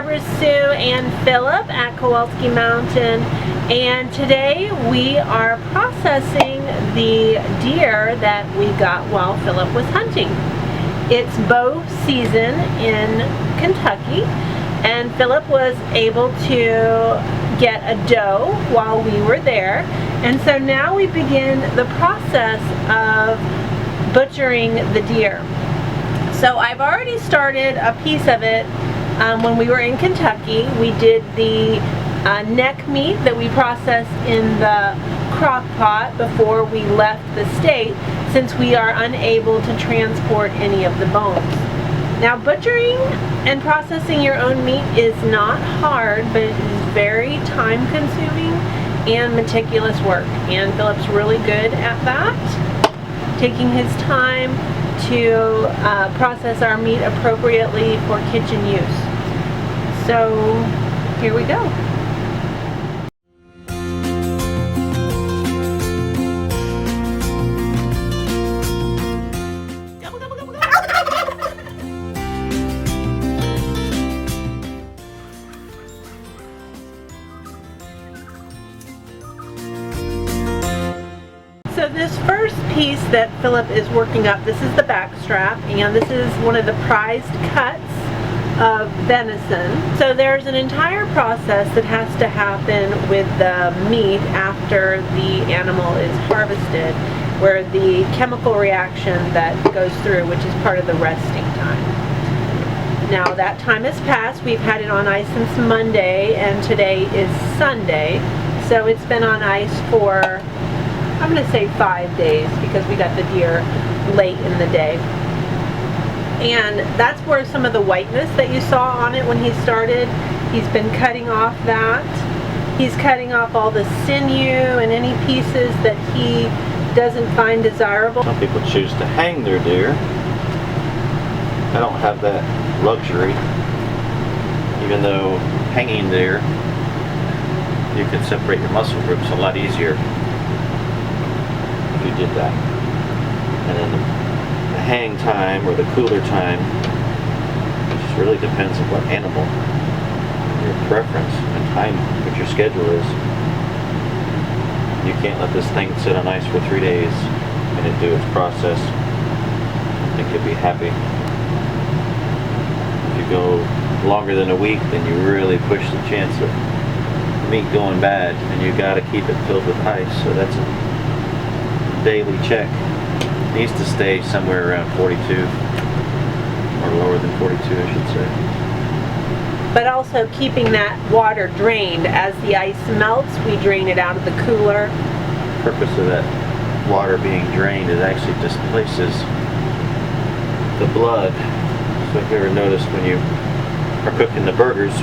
subscribers Sue and Philip at Kowalski Mountain, and today we are processing the deer that we got while Philip was hunting. It's bow season in Kentucky, and Philip was able to get a doe while we were there, and so now we begin the process of butchering the deer. So I've already started a piece of it. When we were in Kentucky, we did the neck meat that we processed in the crock pot before we left the state, since we are unable to transport any of the bones. Now, butchering and processing your own meat is not hard, but it is very time consuming and meticulous work, and Philip's really good at that, taking his time to process our meat appropriately for kitchen use. So here we go. So this first piece that Philip is working up, this is the back strap, and this is one of the prized cuts of venison. So there's an entire process that has to happen with the meat after the animal is harvested, where the chemical reaction that goes through, which is part of the resting time. Now that time has passed. We've had it on ice since Monday, and today is Sunday. So it's been on ice for, I'm going to say 5 days, because we got the deer late in the day. And that's where some of the whiteness that you saw on it when he started, he's been cutting off that. He's cutting off all the sinew and any pieces that he doesn't find desirable. Some people choose to hang their deer. I don't have that luxury, even though hanging deer, you can separate your muscle groups a lot easier if you did that. And then the hang time or the cooler time, it just really depends on what animal, your preference and time, what your schedule is. You can't let this thing sit on ice for 3 days and it do its process. I think you'll be happy. If you go longer than a week, then you really push the chance of meat going bad, and you got to keep it filled with ice. So that's a daily check. It needs to stay somewhere around 42, or lower than 42, I should say. But also keeping that water drained. As the ice melts, we drain it out of the cooler. The purpose of that water being drained is actually displaces the blood. So if you ever notice when you are cooking the burgers,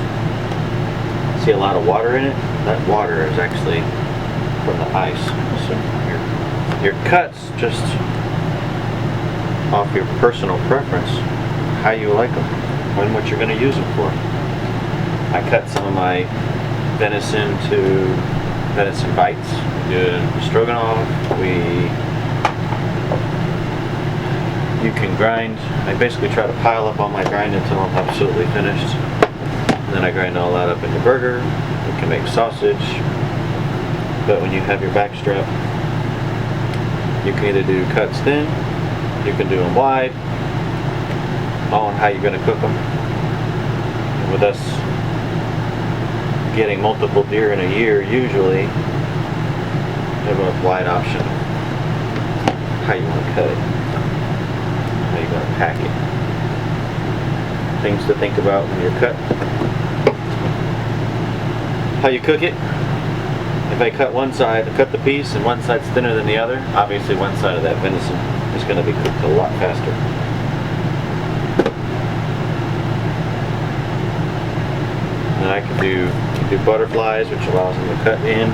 see a lot of water in it? That water is actually from the ice. So your cuts, just off your personal preference, how you like them, and what you're going to use them for. I cut some of my venison to venison bites. We do stroganoff. You can grind. I basically try to pile up all my grind until I'm absolutely finished. And then I grind all that up into burger. You can make sausage. But when you have your back strap, you can either do cuts thin, you can do them wide, all on how you're going to cook them. And with us getting multiple deer in a year, usually you have a wide option of how you want to cut it, how you're going to pack it. Things to think about when you're cut. How you cook it. If I cut one side, cut the piece, and one side's thinner than the other, obviously one side of that venison is going to be cooked a lot faster. And I can do butterflies, which allows them to cut in.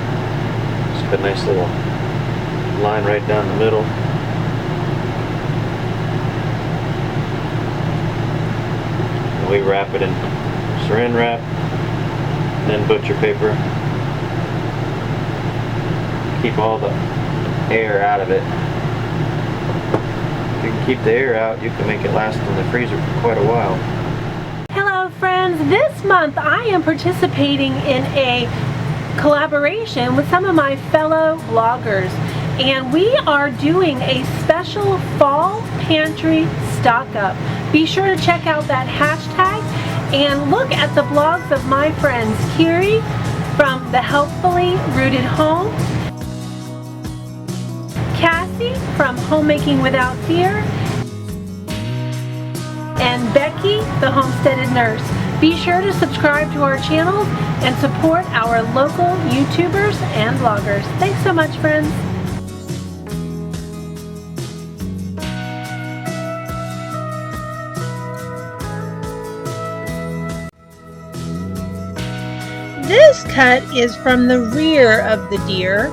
Just cut a nice little line right down the middle. And we wrap it in Saran wrap, then butcher paper. Keep all the air out of it. If you can keep the air out, you can make it last in the freezer for quite a while. Hello friends, this month I am participating in a collaboration with some of my fellow vloggers, and we are doing a special fall pantry stock up. Be sure to check out that hashtag and look at the blogs of my friends Kyrie from the Healthfully Rooted Home, Kassy from Homemaking Without Fear, and Becky, the Homesteaded Nurse. Be sure to subscribe to our channels and support our local YouTubers and vloggers. Thanks so much, friends. This cut is from the rear of the deer,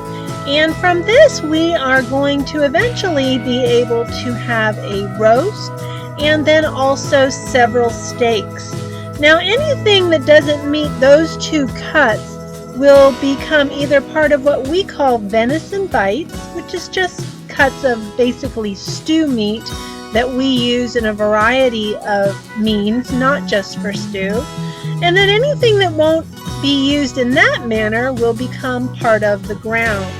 and from this we are going to eventually be able to have a roast and then also several steaks. Now anything that doesn't meet those two cuts will become either part of what we call venison bites, which is just cuts of basically stew meat that we use in a variety of means, not just for stew. And then anything that won't be used in that manner will become part of the ground.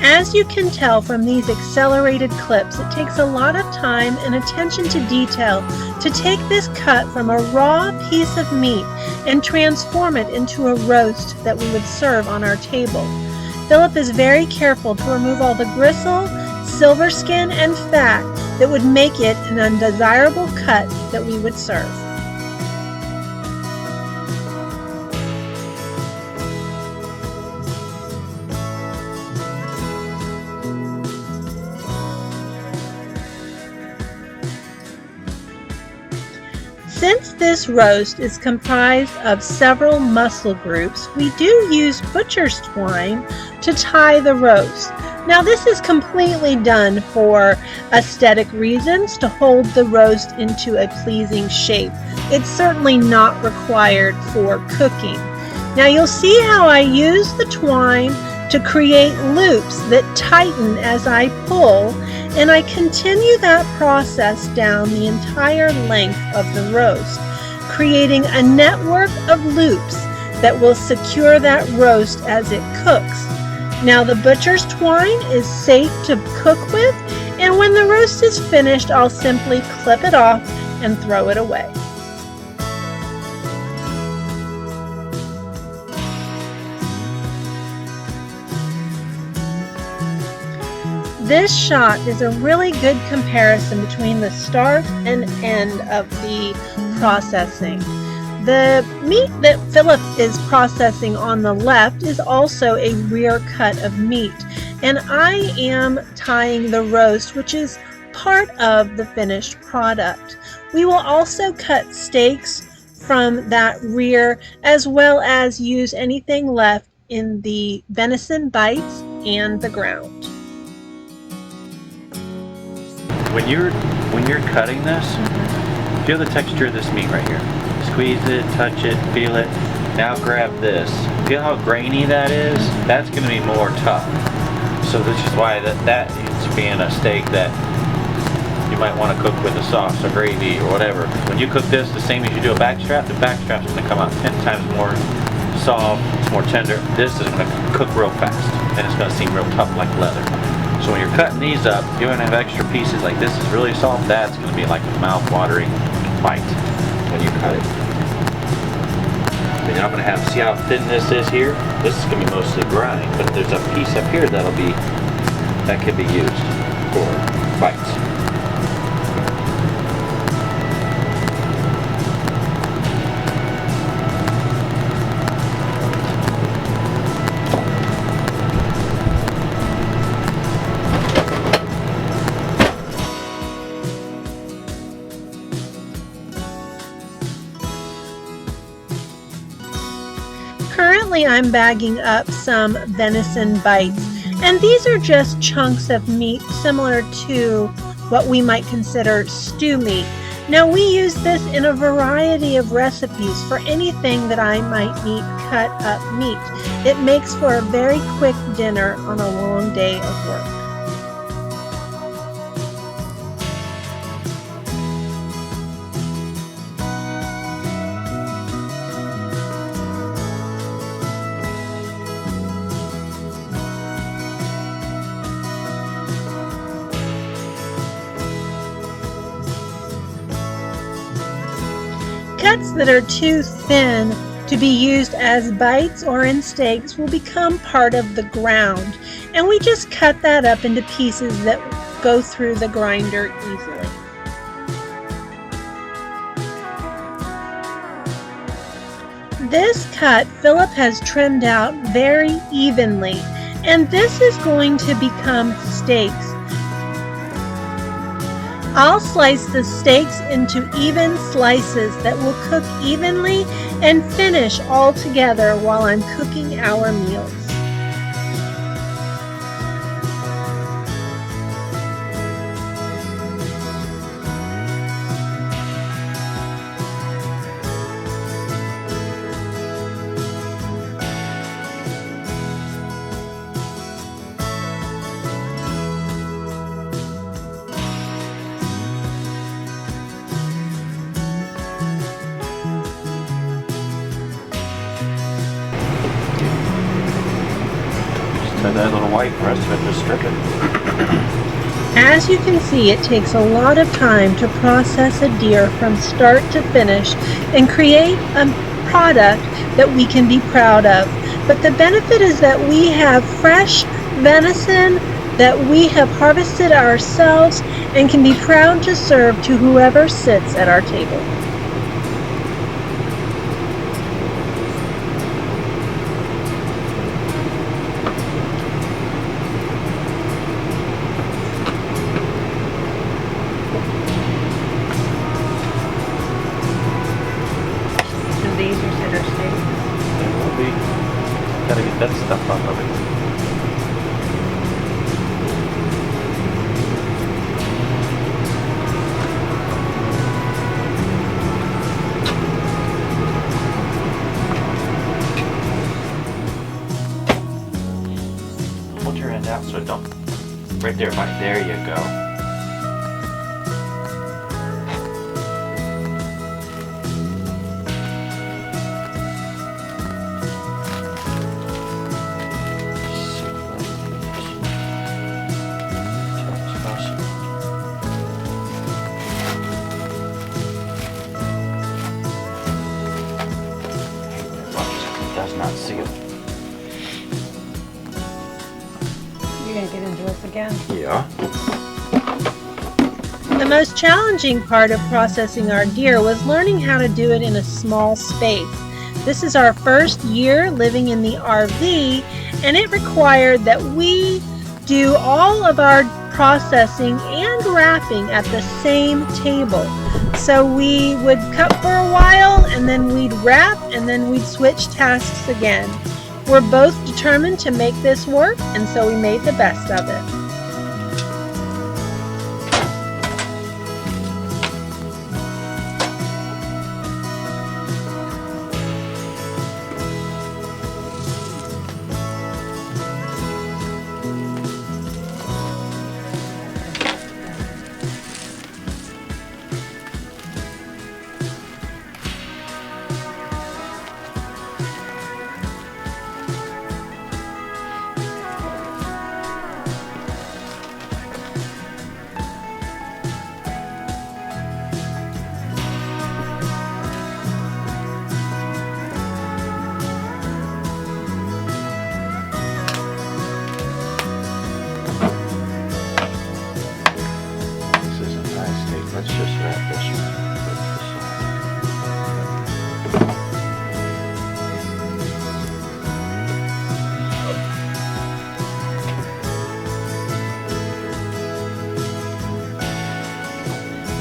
As you can tell from these accelerated clips, it takes a lot of time and attention to detail to take this cut from a raw piece of meat and transform it into a roast that we would serve on our table. Philip is very careful to remove all the gristle, silver skin, and fat that would make it an undesirable cut that we would serve. Since this roast is comprised of several muscle groups, we do use butcher's twine to tie the roast. Now this is completely done for aesthetic reasons, to hold the roast into a pleasing shape. It's certainly not required for cooking. Now you'll see how I use the twine to create loops that tighten as I pull, and I continue that process down the entire length of the roast, creating a network of loops that will secure that roast as it cooks. Now the butcher's twine is safe to cook with, and when the roast is finished, I'll simply clip it off and throw it away. This shot is a really good comparison between the start and end of the processing. The meat that Philip is processing on the left is also a rear cut of meat, and I am tying the roast, which is part of the finished product. We will also cut steaks from that rear, as well as use anything left in the venison bites and the ground. When you're cutting this, feel the texture of this meat right here. Squeeze it, touch it, feel it. Now grab this. Feel how grainy that is? That's going to be more tough. So this is why that needs to be in a steak that you might want to cook with a sauce or gravy or whatever. When you cook this the same as you do a backstrap, the backstrap's going to come out 10 times more soft, it's more tender. This is going to cook real fast, and it's going to seem real tough like leather. So when you're cutting these up, you're going to have extra pieces like this is really soft. That's going to be like a mouth-watering bite when you cut it. Then I'm going to have, see how thin this is here? This is going to be mostly grind, but there's a piece up here that could be used for bites. Currently I'm bagging up some venison bites, and these are just chunks of meat similar to what we might consider stew meat. Now we use this in a variety of recipes for anything that I might need cut up meat. It makes for a very quick dinner on a long day of work. cuts that are too thin to be used as bites or in steaks will become part of the ground, and we just cut that up into pieces that go through the grinder easily. This cut Philip has trimmed out very evenly, and this is going to become steaks. I'll slice the steaks into even slices that will cook evenly and finish all together while I'm cooking our meals. Try that little white, the rest of it just strip it. As you can see, it takes a lot of time to process a deer from start to finish and create a product that we can be proud of. But the benefit is that we have fresh venison that we have harvested ourselves and can be proud to serve to whoever sits at our table. These are center steaks. It will be. Gotta get that stuff off of it. Hold your end out so it don't. Right there, Mike. There you go. Does not seal. You're gonna get into this again? Yeah. The most challenging part of processing our deer was learning how to do it in a small space. This is our first year living in the RV, and it required that we do all of our processing and wrapping at the same table. So we would cut for a while, and then we'd wrap, and then we'd switch tasks again. We're both determined to make this work, and so we made the best of it. Let's just wrap this one.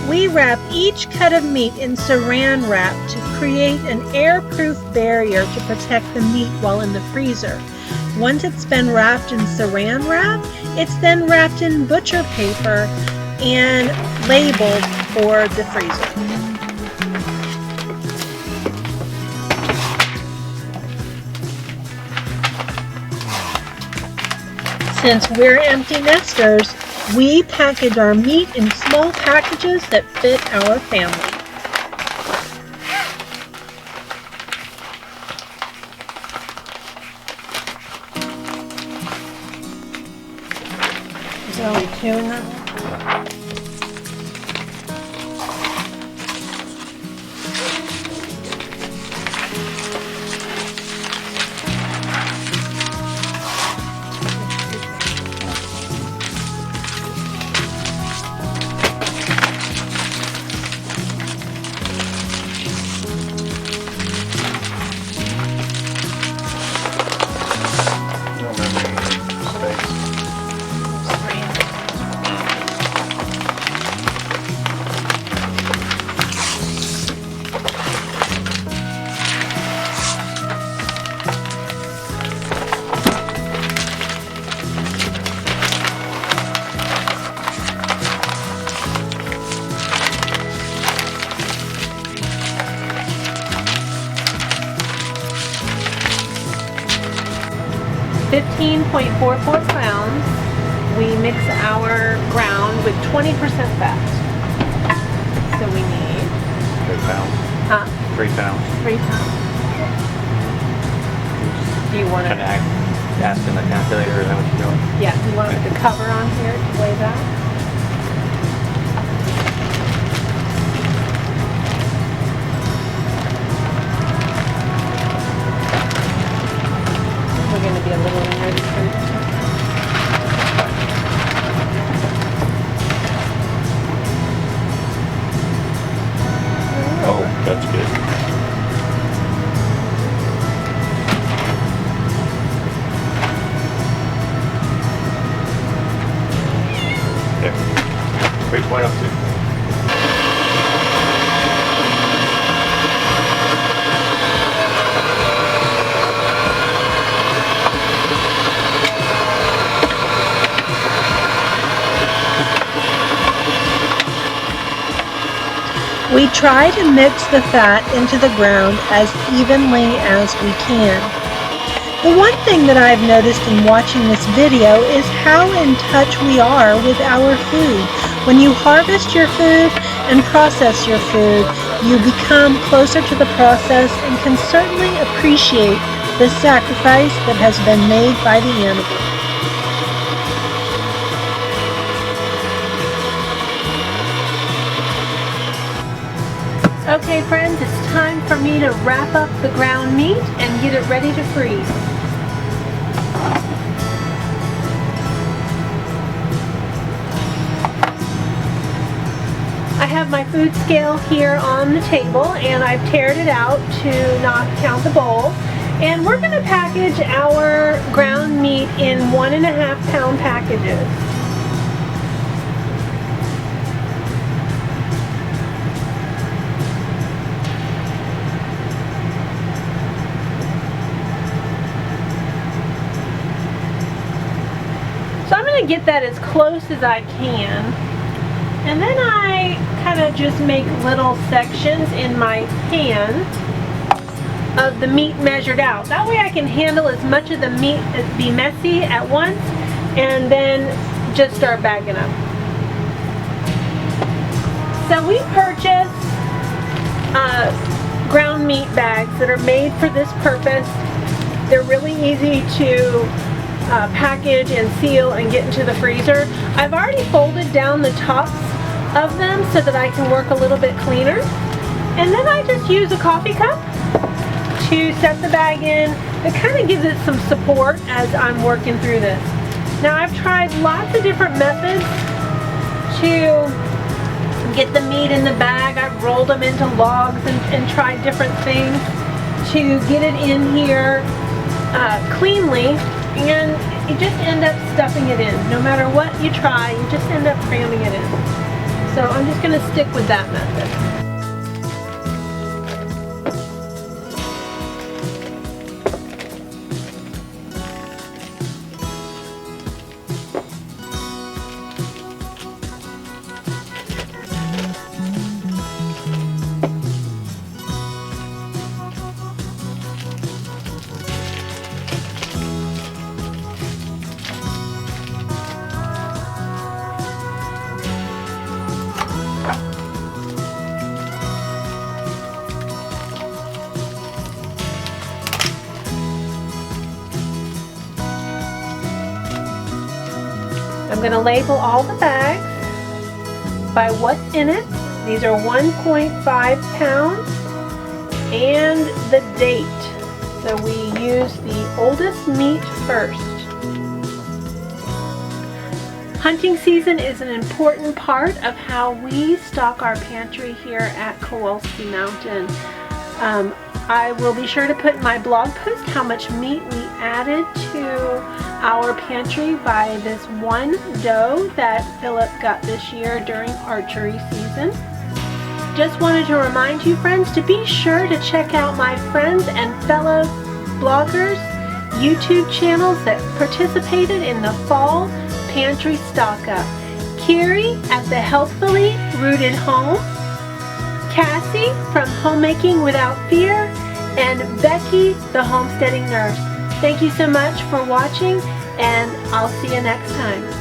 We wrap each cut of meat in Saran wrap to create an airproof barrier to protect the meat while in the freezer. Once it's been wrapped in Saran wrap, it's then wrapped in butcher paper and labeled for the freezer. Since we're empty nesters, we package our meat in small packages that fit our family. Is there only 2 in that one? 15.44 pounds. We mix our ground with 20% fat. So we need 3 pounds. 3 pounds. 3 pounds. Do you want to? Kind of ask in the calculator, is that what you're doing? Yeah, do you want to put the cover on here to weigh that? We're going to be a little ready for this. Oh, that's good. There. 3.02. We try to mix the fat into the ground as evenly as we can. The one thing that I've noticed in watching this video is how in touch we are with our food. When you harvest your food and process your food, you become closer to the process and can certainly appreciate the sacrifice that has been made by the animal. Okay friends, it's time for me to wrap up the ground meat and get it ready to freeze. I have my food scale here on the table and I've tared it out to not count the bowl. And we're going to package our ground meat in 1.5 pound packages. So I'm going to get that as close as I can, and then I kind of just make little sections in my pan of the meat measured out. That way I can handle as much of the meat as be messy at once and then just start bagging up. So we purchased ground meat bags that are made for this purpose. They're really easy to package and seal and get into the freezer. I've already folded down the tops of them so that I can work a little bit cleaner. And then I just use a coffee cup to set the bag in. It kind of gives it some support as I'm working through this. Now I've tried lots of different methods to get the meat in the bag. I've rolled them into logs and tried different things to get it in here cleanly, and you just end up stuffing it in. No matter what you try, you just end up cramming it in. So I'm just going to stick with that method. I'm going to label all the bags by what's in it. These are 1.5 pounds and the date. So we use the oldest meat first. Hunting season is an important part of how we stock our pantry here at Kowalski Mountain. I will be sure to put in my blog post how much meat we added to our pantry by this one doe that Philip got this year during archery season. Just wanted to remind you friends to be sure to check out my friends and fellow bloggers YouTube channels that participated in the fall pantry stock up. Kyrie at the Healthfully Rooted Home, Kassy from Homemaking Without Fear, and Becky the Homesteading Nurse. Thank you so much for watching, and I'll see you next time.